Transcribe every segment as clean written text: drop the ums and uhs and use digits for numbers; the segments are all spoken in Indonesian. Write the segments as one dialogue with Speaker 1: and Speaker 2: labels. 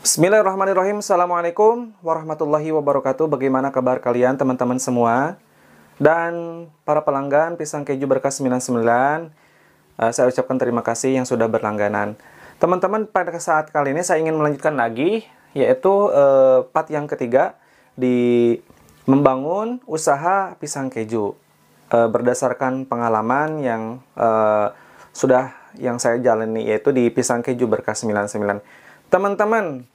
Speaker 1: Bismillahirrahmanirrahim. Assalamualaikum warahmatullahi wabarakatuh. Bagaimana kabar kalian teman-teman semua? Dan para pelanggan pisang keju berkas 99, saya ucapkan terima kasih yang sudah berlangganan. Teman-teman, pada saat kali ini saya ingin melanjutkan lagi, yaitu part yang ketiga di membangun usaha pisang keju. Berdasarkan pengalaman yang yang saya jalani, yaitu di pisang keju berkas 99. Teman-teman,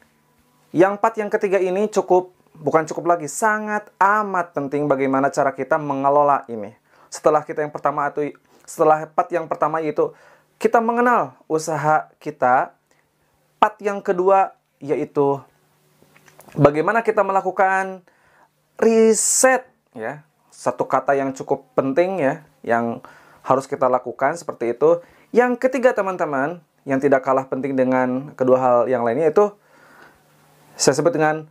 Speaker 1: part yang ketiga ini bukan cukup lagi, sangat amat penting bagaimana cara kita mengelola ini. Setelah part yang pertama yaitu kita mengenal usaha kita, part yang kedua yaitu bagaimana kita melakukan riset, ya. Satu kata yang cukup penting, ya, yang harus kita lakukan seperti itu. Yang ketiga, teman-teman, yang tidak kalah penting dengan kedua hal yang lainnya, itu saya sebut dengan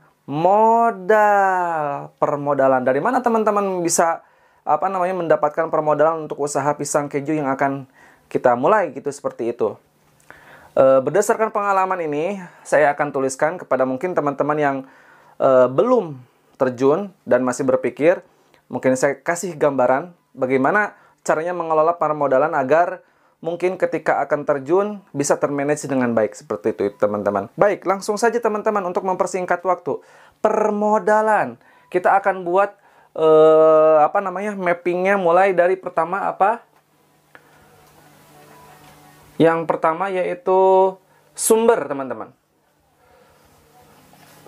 Speaker 1: permodalan. Dari mana teman-teman bisa mendapatkan permodalan untuk usaha pisang keju yang akan kita mulai, gitu, seperti itu. Berdasarkan pengalaman ini, saya akan tuliskan kepada mungkin teman-teman yang belum terjun dan masih berpikir. Mungkin saya kasih gambaran bagaimana caranya mengelola permodalan agar mungkin ketika akan terjun bisa termanage dengan baik, seperti itu, teman-teman. Baik, langsung saja teman-teman, untuk mempersingkat waktu. Permodalan. Kita akan buat mappingnya mulai dari pertama apa? Yang pertama yaitu sumber, teman-teman.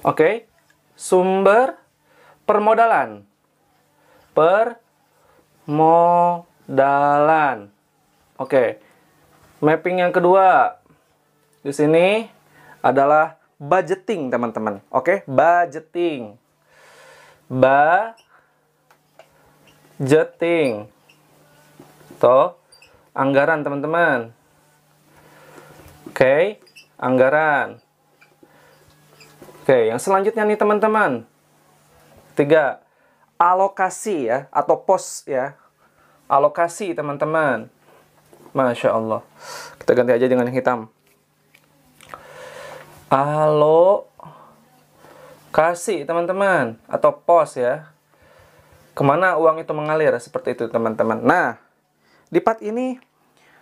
Speaker 1: Oke. Sumber permodalan. Permodalan. Oke, mapping yang kedua di sini adalah budgeting, teman-teman. Oke, budgeting, toh anggaran, teman-teman. Oke, anggaran. Oke, yang selanjutnya nih, teman-teman. 3, alokasi, ya, atau pos, ya. Alokasi, teman-teman. Masya Allah. Kita ganti aja dengan yang hitam. Alokasi, teman-teman. Atau pos, ya. Kemana uang itu mengalir, seperti itu, teman-teman. Nah, di part ini,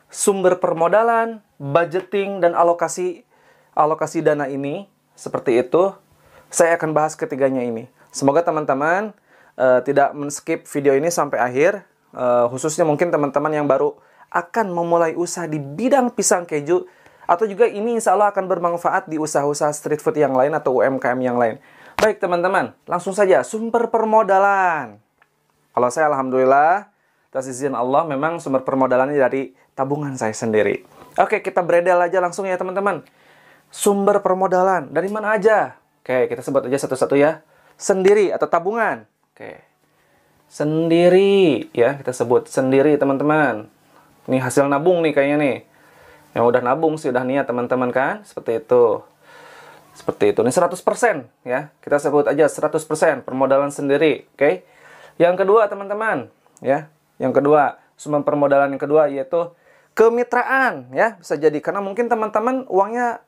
Speaker 1: sumber permodalan, budgeting, dan alokasi dana ini, seperti itu, saya akan bahas ketiganya ini. Semoga teman-teman tidak men-skip video ini sampai akhir. Khususnya mungkin teman-teman yang baru akan memulai usaha di bidang pisang keju, atau juga ini insya Allah akan bermanfaat di usaha-usaha street food yang lain atau UMKM yang lain. Baik, teman-teman, langsung saja sumber permodalan. Kalau saya alhamdulillah, atas izin Allah, memang sumber permodalannya dari tabungan saya sendiri. Oke, kita beredel aja langsung ya, teman-teman. Sumber permodalan dari mana aja? Oke, kita sebut aja satu-satu, ya. Sendiri atau tabungan. Oke, sendiri, ya, kita sebut sendiri, teman-teman. Ini hasil nabung nih kayaknya nih. Yang udah nabung sih udah niat, teman-teman, kan? Seperti itu. Seperti itu. Ini 100%, ya. Kita sebut aja 100% permodalan sendiri, oke? Yang kedua, teman-teman, ya. Yang kedua, sumber permodalan yang kedua yaitu kemitraan, ya. Bisa jadi karena mungkin teman-teman uangnya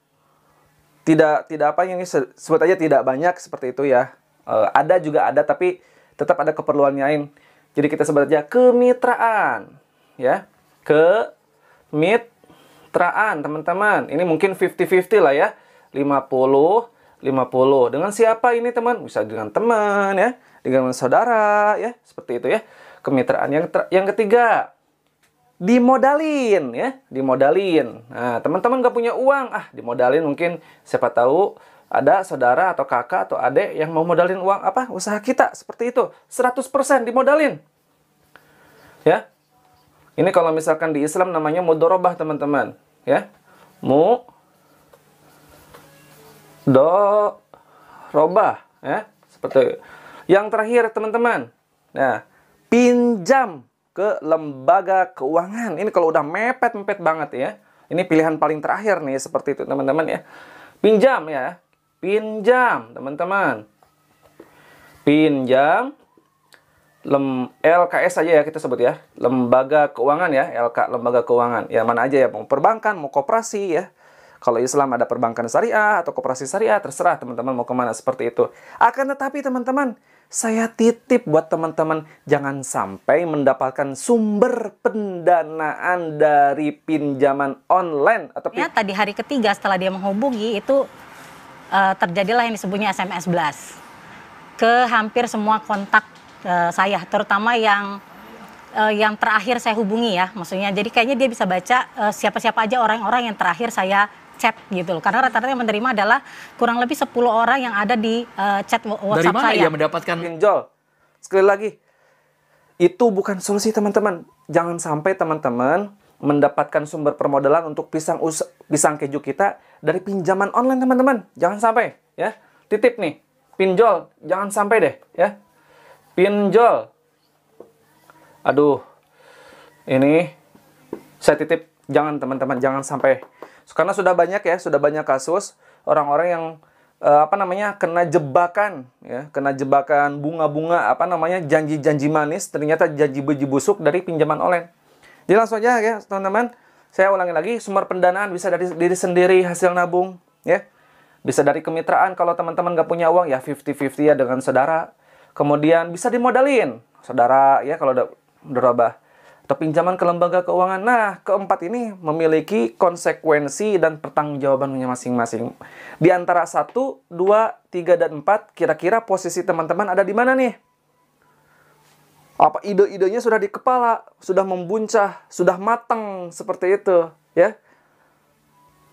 Speaker 1: tidak apa yang sebut aja tidak banyak, seperti itu, ya. Ada juga ada, tapi tetap ada keperluan lain. Jadi kita sebut aja kemitraan, ya. Kemitraan, teman-teman. Ini mungkin 50-50 lah, ya. 50-50. Dengan siapa ini, teman? Bisa dengan teman, ya. Dengan saudara, ya. Seperti itu, ya. Kemitraan. Yang ketiga, dimodalin, ya. Dimodalin. Nah, teman-teman nggak punya uang. Dimodalin mungkin. Siapa tahu ada saudara atau kakak atau adik yang mau modalin uang usaha kita. Seperti itu. 100% dimodalin. Ya. Ini kalau misalkan di Islam namanya mudorobah, teman-teman, ya. Mudorobah, ya. Seperti yang terakhir, teman-teman. Nah, pinjam ke lembaga keuangan. Ini kalau udah mepet banget, ya. Ini pilihan paling terakhir nih, seperti itu, teman-teman, ya. Pinjam, ya. Pinjam, teman-teman. Pinjam. LKS saja, ya, kita sebut, ya, lembaga keuangan, ya, LK, lembaga keuangan, ya, mana aja, ya, mau perbankan, mau koperasi, ya, Kalau Islam ada perbankan syariah atau koperasi syariah, terserah teman-teman mau kemana seperti itu. Akan tetapi teman-teman, saya titip buat teman-teman, jangan sampai mendapatkan sumber pendanaan dari pinjaman online atau
Speaker 2: Ternyata di hari ketiga setelah dia menghubungi itu terjadilah yang disebutnya SMS blast ke hampir semua kontak saya, terutama yang terakhir saya hubungi ya, maksudnya. Jadi kayaknya dia bisa baca siapa-siapa aja orang-orang yang terakhir saya chat gitu loh. Karena rata-rata yang menerima adalah kurang lebih 10 orang yang ada di chat WhatsApp saya.
Speaker 3: Dari mana ia mendapatkan
Speaker 1: pinjol? Sekali lagi, itu bukan solusi teman-teman. Jangan sampai teman-teman mendapatkan sumber permodalan untuk pisang keju kita dari pinjaman online teman-teman. Jangan sampai ya. Titip nih. Pinjol, jangan sampai deh ya. Pinjol. Aduh. Ini saya titip, jangan teman-teman, jangan sampai. Karena sudah banyak ya, sudah banyak kasus orang-orang yang kena jebakan ya, kena jebakan bunga-bunga janji-janji manis, ternyata janji beji busuk dari pinjaman online. Jadi langsung aja ya teman-teman, saya ulangi lagi, sumber pendanaan bisa dari diri sendiri, hasil nabung ya. Bisa dari kemitraan, kalau teman-teman nggak punya uang ya 50-50 ya dengan saudara. Kemudian bisa dimodalin saudara ya kalau udah berubah. Atau pinjaman ke lembaga keuangan. Nah, keempat ini memiliki konsekuensi dan pertanggungjawabannya masing-masing. Di antara 1, 2, 3, dan 4, kira-kira posisi teman-teman ada di mana nih? Apa ide-idenya sudah di kepala, sudah membuncah, sudah matang seperti itu, ya?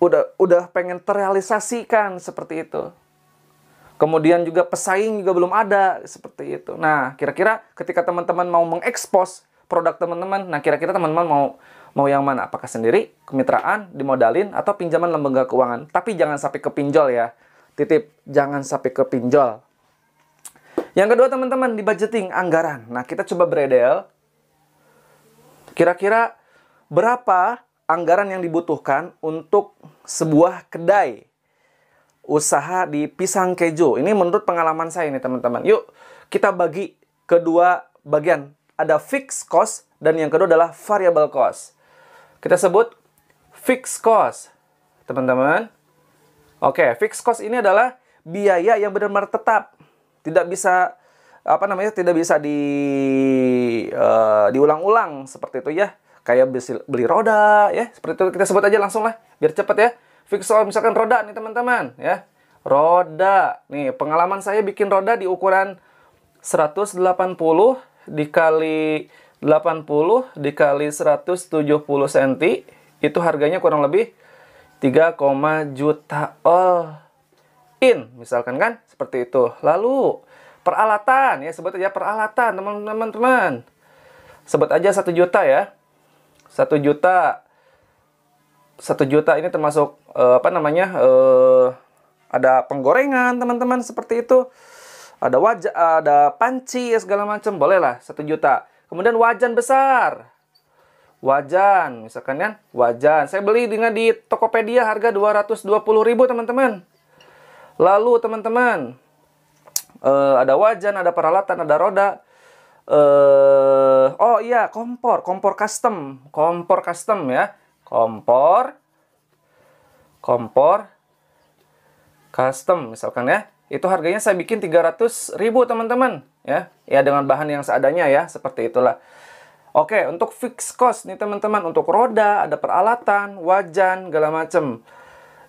Speaker 1: Udah pengen terrealisasikan seperti itu. Kemudian juga pesaing juga belum ada seperti itu. Nah, kira-kira ketika teman-teman mau mengekspos produk teman-teman, nah kira-kira teman-teman mau yang mana? Apakah sendiri, kemitraan, dimodalin, atau pinjaman lembaga keuangan? Tapi jangan sampai ke pinjol ya. Titip, jangan sampai ke pinjol. Yang kedua teman-teman, di budgeting anggaran. Nah, kita coba beredel. Kira-kira berapa anggaran yang dibutuhkan untuk sebuah kedai usaha di pisang keju? Ini menurut pengalaman saya nih teman-teman. Yuk, kita bagi kedua bagian. Ada fixed cost dan yang kedua adalah variable cost. Kita sebut fixed cost, teman-teman. Oke, fixed cost ini adalah biaya yang benar-benar tetap. Tidak bisa tidak bisa diulang-ulang seperti itu ya. Kayak beli roda ya, seperti itu kita sebut aja langsung lah biar cepet ya. Fixed cost misalkan roda nih teman-teman ya. Roda. Nih, pengalaman saya bikin roda di ukuran 180 dikali 80 dikali 170 cm. Itu harganya kurang lebih 3, juta all in misalkan kan, seperti itu. Lalu peralatan ya, sebut aja peralatan teman-teman. Sebut aja 1 juta ya. 1 juta. 1 juta ini termasuk ada penggorengan teman-teman seperti itu. Ada panci segala macam, boleh lah 1 juta. Kemudian wajan besar. Wajan, misalkan ya, wajan. Saya beli di Tokopedia harga 220.000 teman-teman. Lalu teman-teman, ada wajan, ada peralatan, ada roda. Oh iya, kompor custom ya. Kompor custom misalkan ya. Itu harganya saya bikin 300.000 teman-teman ya. Ya dengan bahan yang seadanya ya, seperti itulah. Oke, untuk fixed cost nih teman-teman, untuk roda, ada peralatan, wajan, segala macam.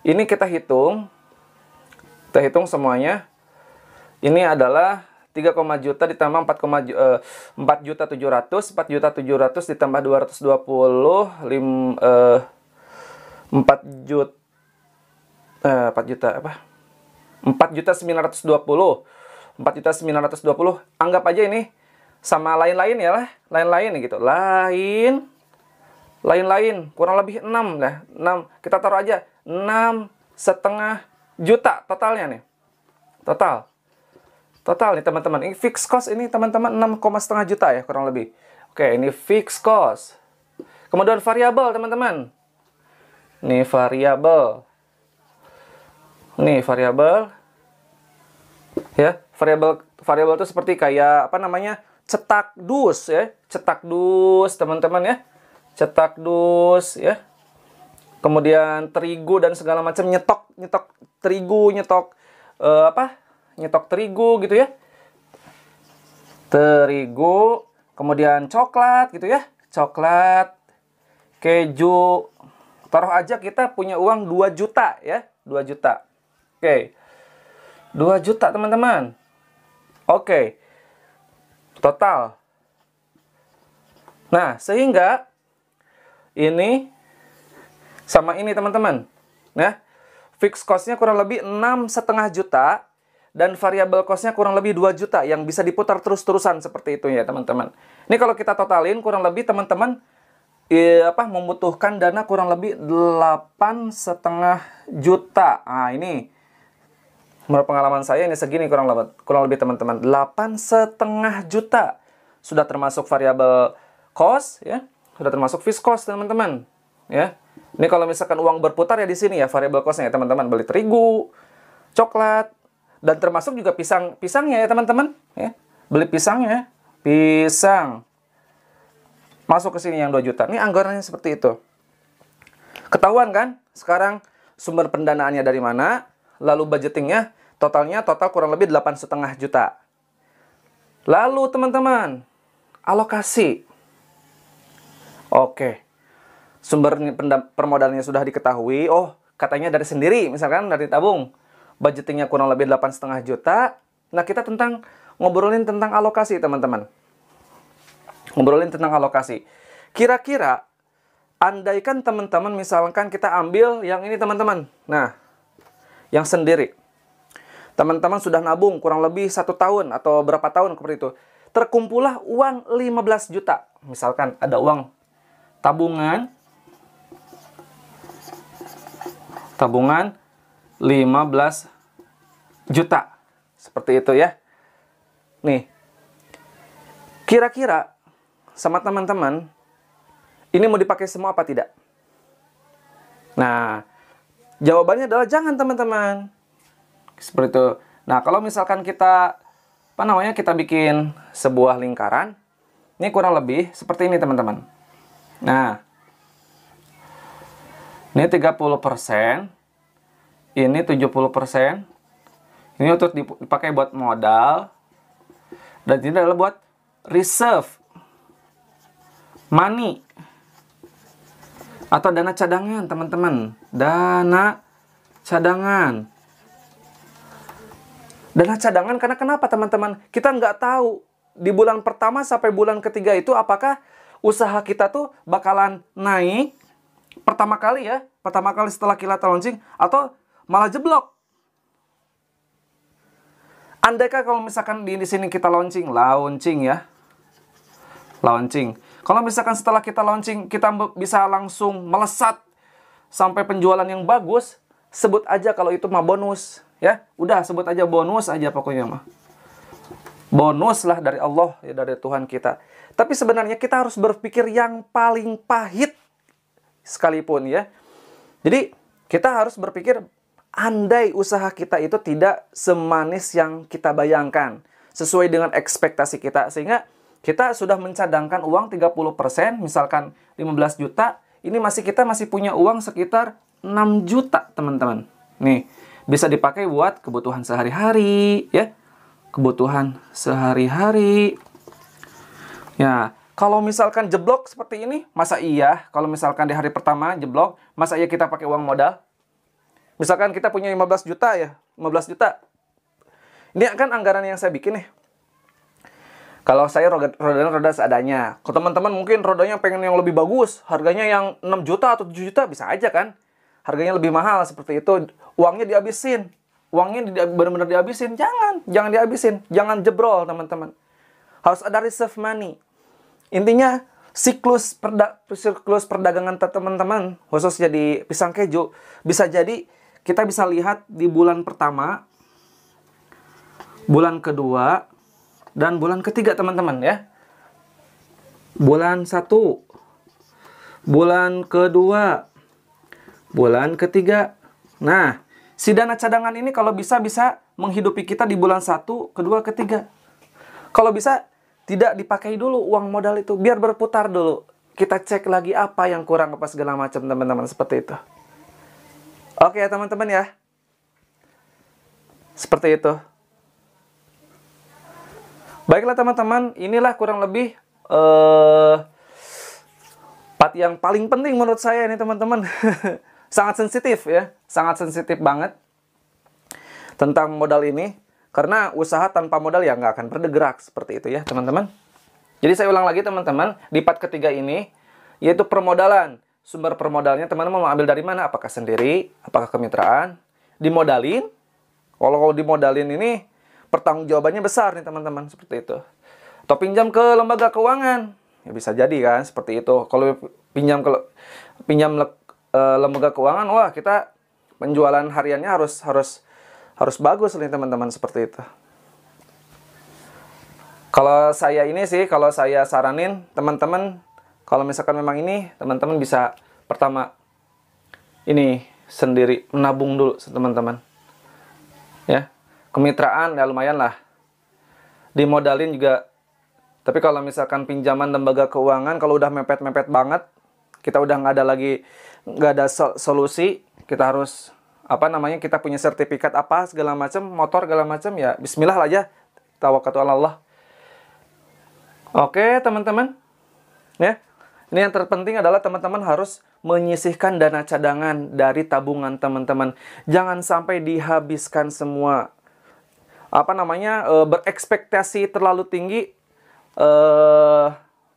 Speaker 1: Ini kita hitung semuanya. Ini adalah 3, juta ditambah 4.700.000, 4.700.000 ditambah 220, 4.920. Anggap aja ini sama lain-lain ya lah, lain-lain gitu. Lain-lain kurang lebih 6 lah. 6 kita taruh aja 6,5 juta totalnya nih. Total nih teman-teman. Ini fixed cost ini teman-teman 6,5 juta ya kurang lebih. Oke, ini fixed cost. Kemudian variabel teman-teman. Nih variabel. Ya, variabel itu seperti kayak cetak dus ya. Cetak dus teman-teman ya. Cetak dus ya. kemudian terigu dan segala macam, nyetok terigu, nyetok nyetok terigu gitu ya. Terigu, kemudian coklat gitu ya. Coklat, keju. Taruh aja kita punya uang 2 juta ya, 2 juta. Oke. 2 juta, teman-teman. Oke. Total. Nah, sehingga ini sama ini, teman-teman. Nah, fixed cost-nya kurang lebih 6,5 juta dan variable cost-nya kurang lebih 2 juta yang bisa diputar terus-terusan seperti itu ya, teman-teman. Ini kalau kita totalin kurang lebih teman-teman membutuhkan dana kurang lebih 8,5 juta. Nah, ini menurut pengalaman saya ini segini kurang lebih teman-teman. 8,5 juta. Sudah termasuk variable cost ya, sudah termasuk fixed cost, teman-teman. Ya. Ini kalau misalkan uang berputar ya di sini ya variable cost-nya ya, teman-teman. Beli terigu, coklat, dan termasuk juga pisangnya ya, teman-teman, ya. Beli pisangnya, pisang. Masuk ke sini yang 2 juta. Ini anggarannya seperti itu. Ketahuan kan? Sekarang sumber pendanaannya dari mana? Lalu budgetingnya, total kurang lebih 8,5 juta. Lalu teman-teman, alokasi. Oke. Sumber permodalannya sudah diketahui. Oh, katanya dari sendiri, misalkan dari tabung. Budgetingnya kurang lebih 8,5 juta. Nah, kita ngobrolin tentang alokasi, teman-teman. Ngobrolin tentang alokasi. Kira-kira, andaikan teman-teman misalkan kita ambil yang ini, teman-teman. Nah, yang sendiri. Teman-teman sudah nabung kurang lebih 1 tahun atau berapa tahun seperti itu. Terkumpullah uang 15 juta. Misalkan ada uang tabungan 15 juta. Seperti itu ya. Nih. Kira-kira sama teman-teman, ini mau dipakai semua apa tidak? Nah, jawabannya adalah jangan, teman-teman. Seperti itu. Nah, kalau misalkan kita kita bikin sebuah lingkaran, ini kurang lebih seperti ini, teman-teman. Nah, ini 30%, ini 70%, ini untuk dipakai buat modal, dan ini adalah buat reserve money atau dana cadangan, teman-teman. Dana cadangan. Dana cadangan karena kenapa, teman-teman? Kita nggak tahu di bulan pertama sampai bulan ketiga itu apakah usaha kita tuh bakalan naik pertama kali setelah kita launching atau malah jeblok. Andaikah kalau misalkan di sini kita launching ya. Launching. Kalau misalkan setelah kita launching kita bisa langsung melesat sampai penjualan yang bagus, sebut aja kalau itu mah bonus ya. Udah sebut aja bonus aja pokoknya mah. Bonus lah dari Allah ya, dari Tuhan kita. Tapi sebenarnya kita harus berpikir yang paling pahit sekalipun ya. Jadi kita harus berpikir andai usaha kita itu tidak semanis yang kita bayangkan, sesuai dengan ekspektasi kita, sehingga kita sudah mencadangkan uang 30%, misalkan 15 juta, ini kita masih punya uang sekitar 6 juta, teman-teman. Nih, bisa dipakai buat kebutuhan sehari-hari, ya. Kebutuhan sehari-hari. Ya, kalau misalkan jeblok seperti ini, masa iya? Kalau misalkan di hari pertama jeblok, masa iya kita pakai uang modal? Misalkan kita punya 15 juta ya, 15 juta. Ini kan anggaran yang saya bikin nih. Kalau saya rodanya roda seadanya. Kalau teman-teman mungkin rodanya pengen yang lebih bagus, harganya yang 6 juta atau 7 juta bisa aja kan. Harganya lebih mahal seperti itu. Uangnya dihabisin. Uangnya benar-benar dihabisin. Jangan dihabisin. Jangan jebrol, teman-teman. Harus ada reserve money. Intinya siklus perdagangan teman-teman, khususnya di pisang keju, bisa jadi kita bisa lihat di bulan pertama, bulan kedua, dan bulan ketiga, teman-teman ya. Bulan 1, bulan kedua, bulan ketiga. Nah, si dana cadangan ini kalau bisa menghidupi kita di bulan 1, kedua, ketiga. Kalau bisa tidak dipakai dulu uang modal itu, biar berputar dulu. kita cek lagi apa yang kurang, apa segala macam, teman-teman, seperti itu. Oke ya teman-teman ya. Seperti itu. Baiklah teman-teman, inilah kurang lebih part yang paling penting menurut saya ini teman-teman. Sangat sensitif ya, sangat sensitif banget tentang modal ini. Karena usaha tanpa modal ya nggak akan bergerak, seperti itu ya teman-teman. Jadi saya ulang lagi teman-teman, di part ketiga ini, yaitu permodalan. Sumber permodalnya teman-teman mau ambil dari mana? Apakah sendiri? Apakah kemitraan? Dimodalin? Kalau dimodalin ini, pertanggungjawabannya besar nih teman-teman, seperti itu. Atau pinjam ke lembaga keuangan, ya bisa jadi kan, seperti itu. Kalau pinjam lembaga keuangan, wah kita penjualan hariannya harus bagus nih teman-teman, seperti itu. Kalau saya ini sih, kalau saya saranin teman-teman, kalau misalkan memang ini, teman-teman bisa pertama ini sendiri menabung dulu teman-teman. Ya, kemitraan ya lumayan lah. Dimodalin juga. Tapi kalau misalkan pinjaman lembaga keuangan, kalau udah mepet-mepet banget, kita udah nggak ada solusi, kita harus kita punya sertifikat apa segala macam, motor segala macam, ya bismillah lah aja, tawakal ala Allah. Oke teman-teman, ya ini yang terpenting adalah teman-teman harus menyisihkan dana cadangan dari tabungan teman-teman. Jangan sampai dihabiskan semua. Berekspektasi terlalu tinggi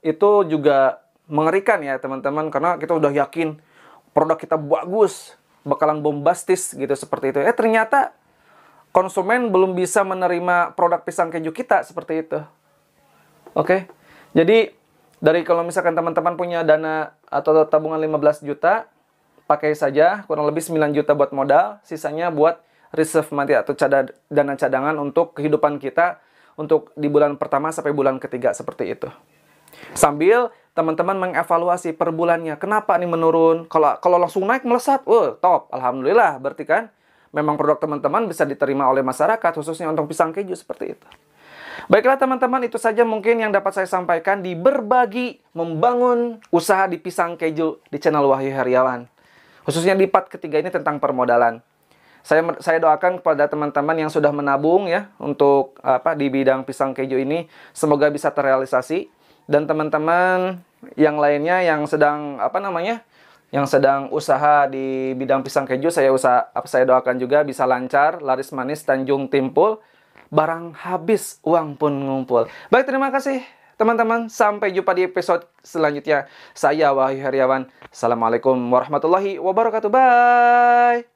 Speaker 1: itu juga mengerikan ya teman-teman, karena kita udah yakin produk kita bagus, bakalan bombastis gitu, seperti itu. Ternyata konsumen belum bisa menerima produk pisang keju kita, seperti itu. Oke. Jadi kalau misalkan teman-teman punya dana atau tabungan 15 juta, pakai saja kurang lebih 9 juta buat modal, sisanya buat reserve mati atau dana cadangan untuk kehidupan kita untuk di bulan pertama sampai bulan ketiga, seperti itu. Sambil teman-teman mengevaluasi per bulannya, kenapa nih menurun? Kalau langsung naik melesat, top, alhamdulillah, berarti kan memang produk teman-teman bisa diterima oleh masyarakat, khususnya untuk pisang keju, seperti itu. Baiklah teman-teman, itu saja mungkin yang dapat saya sampaikan di berbagi membangun usaha di pisang keju di channel Wahyu Heriawan. Khususnya di part ketiga ini tentang permodalan. Saya doakan kepada teman-teman yang sudah menabung ya untuk di bidang pisang keju ini, semoga bisa terrealisasi. Dan teman-teman yang lainnya yang sedang yang sedang usaha di bidang pisang keju, saya doakan juga bisa lancar, laris manis, Tanjung Timpul. Barang habis, uang pun ngumpul. Baik, terima kasih teman-teman. Sampai jumpa di episode selanjutnya. Saya Wahyu Heriawan. Assalamualaikum warahmatullahi wabarakatuh. Bye.